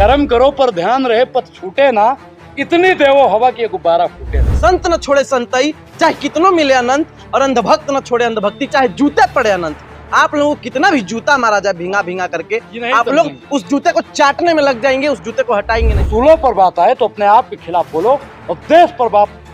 कर्म करो पर ध्यान रहे पथ छूटे ना, इतनी देवो हवा की गुब्बारा फूटे। संत न छोड़े संतई चाहे कितनों मिले अनंत, और अंधभक्त न छोड़े अंधभक्ति चाहे जूते पड़े अनंत। आप लोगों को कितना भी जूता मारा जाए भींगा भींगा करके, आप लोग उस जूते को चाटने में लग जाएंगे, उस जूते को हटाएंगे नहीं। उसूलों पर बात आए तो अपने आप के खिलाफ बोलो, और देश पर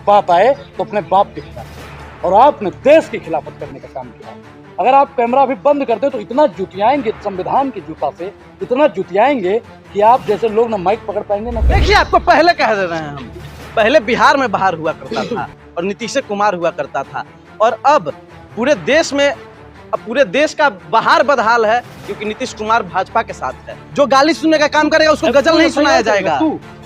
बात आए तो अपने बाप के खिलाफ। और आपने देश की खिलाफत करने का काम किया। अगर आप कैमरा भी बंद करते तो इतना जुतियाएंगे संविधान की जूता से, इतना जुतियाएंगे कि आप जैसे लोग ना माइक पकड़ पाएंगे ना। देखिए, आपको पहले कह दे रहे हैं हम, पहले बिहार में बाहर हुआ करता था और नीतीश कुमार हुआ करता था, और अब पूरे देश का बाहर बदहाल है, क्योंकि नीतीश कुमार भाजपा के साथ है। जो गाली सुनने का काम करेगा उसको गजल नहीं सुनाया जाएगा।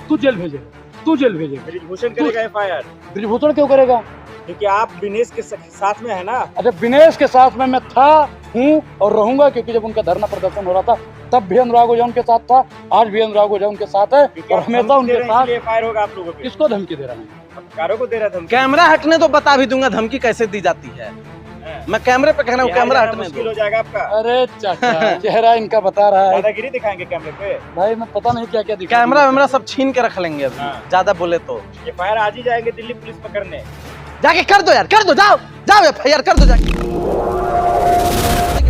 तू जेल भेजेगा, ब्रिजभूषण करेगा एफआईआर। ब्रिजभूषण क्यों करेगा? क्योंकि आप दिनेश के साथ में है ना। अच्छा, दिनेश के साथ में मैं था, हूँ और रहूंगा, क्योंकि जब उनका धरना प्रदर्शन हो रहा था तब भी अनुराग ओझा उनके साथ था, आज भी अनुराग ओझा उनके साथ है और हमेशा उनके साथ। एफआईआर होगा आप लोगों पे। किसको धमकी दे रहा है? पत्रकारों को दे रहा था। कैमरा हटने तो बता भी दूंगा धमकी कैसे दी जाती है। मैं कैमरे पे कह रहा हूँ, कैमरा हटने मुश्किल दो। हो जाएगा आपका। अरे चाचा, चेहरा इनका बता रहा है। दादागिरी दिखाएंगे कैमरे पे। भाई मैं पता नहीं क्या क्या दिखा। कैमरा वैमरा सब छीन के रख लेंगे अभी, ज्यादा बोले तो। एफआईआर आज ही जाएंगे दिल्ली पुलिस पकड़ने। जाके कर दो यार, कर दो, जाओ जाओ एफआईआर कर दो जाके।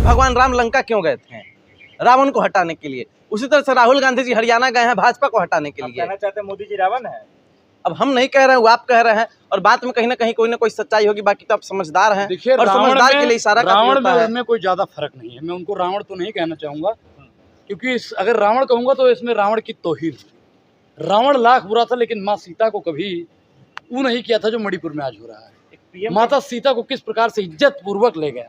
भगवान राम लंका क्यों गए थे? रावण को हटाने के लिए। उसी तरह से राहुल गांधी जी हरियाणा गए हैं भाजपा को हटाने के लिए। कहना चाहते हैं मोदी जी रावण है। अब हम नहीं कह रहे हैं, वो आप कह रहे हैं, और बात में कहीं ना कहीं कोई ना कोई सच्चाई होगी। बाकी तो आप समझदार हैं, देखिए, और समझदार के लिए इशारा रावण में कोई ज्यादा फर्क नहीं है। मैं उनको रावण तो नहीं कहना चाहूंगा, क्योंकि अगर रावण कहूंगा तो इसमें रावण की तौहीन। रावण लाख बुरा था, लेकिन माँ सीता को कभी वो नहीं किया था जो मणिपुर में आज हो रहा है। माता सीता को किस प्रकार से इज्जत पूर्वक ले गया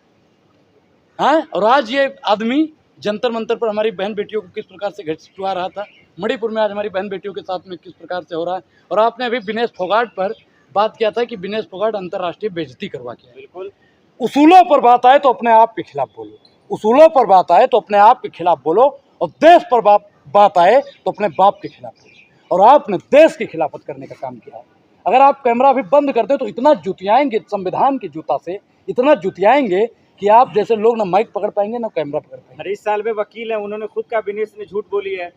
है, और आज ये आदमी जंतर मंतर पर हमारी बहन बेटियों को किस प्रकार से घसीटवा रहा था, मणिपुर में आज हमारी बहन बेटियों के साथ में किस प्रकार से हो रहा है। और आपने अभी विनेश फोगाट पर बात किया था कि विनेश फोगाट अंतर्राष्ट्रीय बेइज्जती करवा के। बिल्कुल। उसूलों पर बात आए तो अपने आप के खिलाफ बोलो, उसूलों पर बात आए तो अपने आप के खिलाफ बोलो, और देश पर बात आए तो अपने बाप के खिलाफ बोलो। और आपने देश की खिलाफत करने का काम किया। अगर आप कैमरा भी बंद करते तो इतना जुतियाएंगे संविधान की जूता से, इतना जुतियाएंगे कि आप जैसे लोग ना माइक पकड़ पाएंगे ना कैमरा पकड़ पाएंगे। अरे इस साल में वकील है, उन्होंने खुद का विनेश ने झूठ बोली है।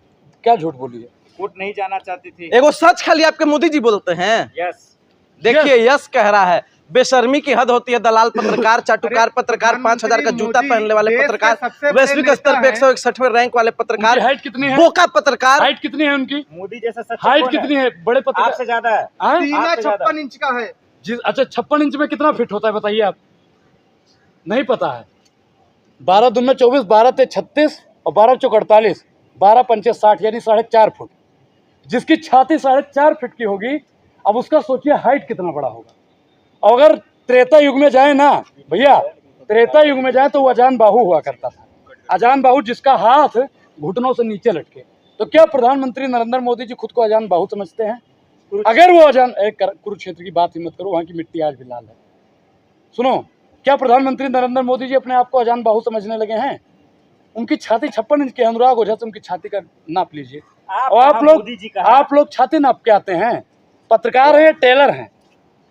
क्या झूठ बोली है? कोर्ट नहीं जाना चाहती थी। एगो सच खाली आपके मोदी जी बोलते हैं। यस। देखिए, यस कह रहा है, बेशर्मी की हद होती है। दलाल पत्रकार, चाटुकार पत्रकार, 5000 का जूता पहनने वाले पत्रकार, वैश्विक स्तर पे 161वें रैंक वाले पत्रकार, हाइट कितनी है? बोका पत्रकार। हाइट कितनी है उनकी? मोदी जैसा हाइट कितनी है? बड़े पत्रकार आपसे ज्यादा है। 56 इंच का है। अच्छा, 56 इंच में कितना फिट होता है बताइए आप? नहीं पता है। 12 दूनी 24, 12 ते 36 और 12 चौक 48, 12 पंचे 60, यानी 4.5 फुट। जिसकी छाती 4.5 फीट की होगी, अब उसका सोचिए हाइट कितना बड़ा होगा। और अगर त्रेता युग में जाए ना भैया, त्रेता युग में जाए तो वो अजान बाहु हुआ करता था। अजान बाहु जिसका हाथ घुटनों से नीचे लटके। तो क्या प्रधानमंत्री नरेंद्र मोदी जी खुद को अजान बाहु समझते हैं? अगर वो अजान, कुरुक्षेत्र की बात ही मत करो, वहाँ की मिट्टी आज भी लाल है। सुनो, क्या प्रधानमंत्री नरेंद्र मोदी जी अपने आप को अजान बाहु समझने लगे हैं? उनकी छाती 56 इंच की। अनुराग ओझा से उनकी छाती का नाप लीजिए। और आप लोग छाती नाप के आते हैं? पत्रकार हैं, टेलर हैं।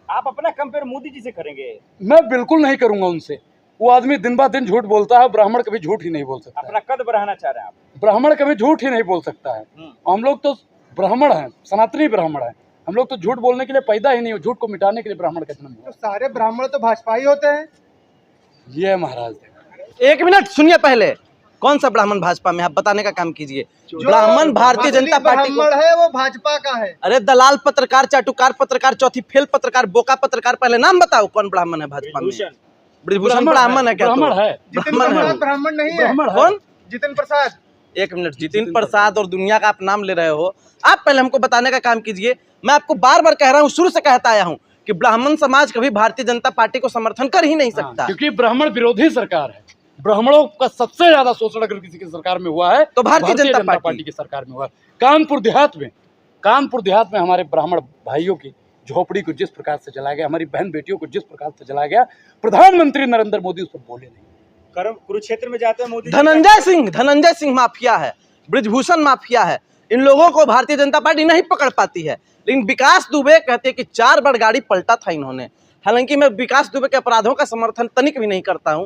आप अपना कंपेयर मोदी जी से करेंगे? मैं बिल्कुल नहीं करूंगा उनसे। वो आदमी दिन ब दिन झूठ बोलता है। ब्राह्मण कभी झूठ ही नहीं बोल सकता। अपना कद बढ़ाना चाह रहे हैं आप? ब्राह्मण कभी झूठ ही नहीं बोल सकता है। हम लोग तो ब्राह्मण हैं, सनातनी ब्राह्मण हैं। हम लोग तो झूठ बोलने के लिए पैदा ही नहीं हो, झूठ को मिटाने के लिए ब्राह्मण का जन्म हुआ। तो सारे ब्राह्मण तो भाजपा ही होते हैं। ये महाराज, एक मिनट सुनिए, पहले कौन सा ब्राह्मण भाजपा में, आप बताने का काम कीजिए। ब्राह्मण भारतीय जनता पार्टी को है, वो भाजपा का है। अरे दलाल पत्रकार, चाटुकार पत्रकार, चौथी फेल पत्रकार, बोका पत्रकार, पहले नाम बताओ कौन ब्राह्मण है भाजपा में? ब्रिजभूषण ब्राह्मण है क्या? ब्राह्मण है। ब्राह्मण नहीं है। कौन? जितिन प्रसाद। एक मिनट, जितिन प्रसाद और दुनिया का आप नाम ले रहे हो। आप पहले हमको बताने का काम कीजिए। मैं आपको बार बार कह रहा हूँ, शुरू से कहता आया हूँ कि ब्राह्मण समाज कभी भारतीय जनता पार्टी को समर्थन कर ही नहीं सकता, क्योंकि ब्राह्मण विरोधी सरकार है। ब्राह्मणों का सबसे ज्यादा शोषण अगर किसी की सरकार में हुआ है तो भारतीय जनता पार्टी की सरकार में हुआ है। कानपुर देहात में हमारे ब्राह्मण भाइयों की झोपड़ी को जिस प्रकार से जलाया गया, हमारी बहन बेटियों को जिस प्रकार से जलाया गया, प्रधानमंत्री नरेंद्र मोदी उस पर बोले नहीं। कुरुक्षेत्र में जाते हैं मोदी। धनंजय सिंह माफिया है, ब्रिजभूषण माफिया है। इन लोगों को भारतीय जनता पार्टी नहीं पकड़ पाती है। लेकिन विकास दुबे कहते हैं कि 4 बार गाड़ी पलटा था इन्होंने। हालांकि मैं विकास दुबे के अपराधों का समर्थन तनिक भी नहीं करता हूं,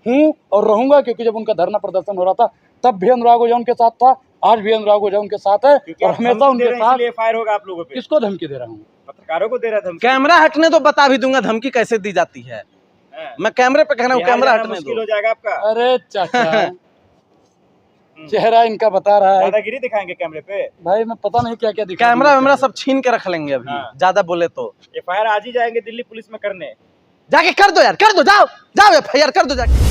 हूँ और रहूंगा, क्योंकि जब उनका धरना प्रदर्शन हो रहा था तब भी अनुराग ओझा उनके साथ था, आज भी अनुराग ओझा उनके साथ है और हमेशा उनके साथ। फायर होगा आप लोगों पे। किसको धमकी दे रहा हूँ? पत्रकारों को दे रहा धमकी। कैमरा हटने तो बता भी दूंगा धमकी कैसे दी जाती है। हाँ। मैं कैमरे पे कह रहा हूँ, बिहार कैमरा जाना हटने मुश्किल दो। हो जाएगा आपका। अरे चाचा चेहरा इनका बता रहा है दादागिरी दिखाएंगे कैमरे पे। भाई, मैं पता नहीं क्या क्या दिखा कैमरा दूंगा। वैमरा सब छीन के रख लेंगे अभी, हाँ। ज्यादा बोले तो। FIR आज ही जाएंगे दिल्ली पुलिस में करने। जाके कर दो यार, कर दो, जाओ जाओ, FIR कर दो जाके।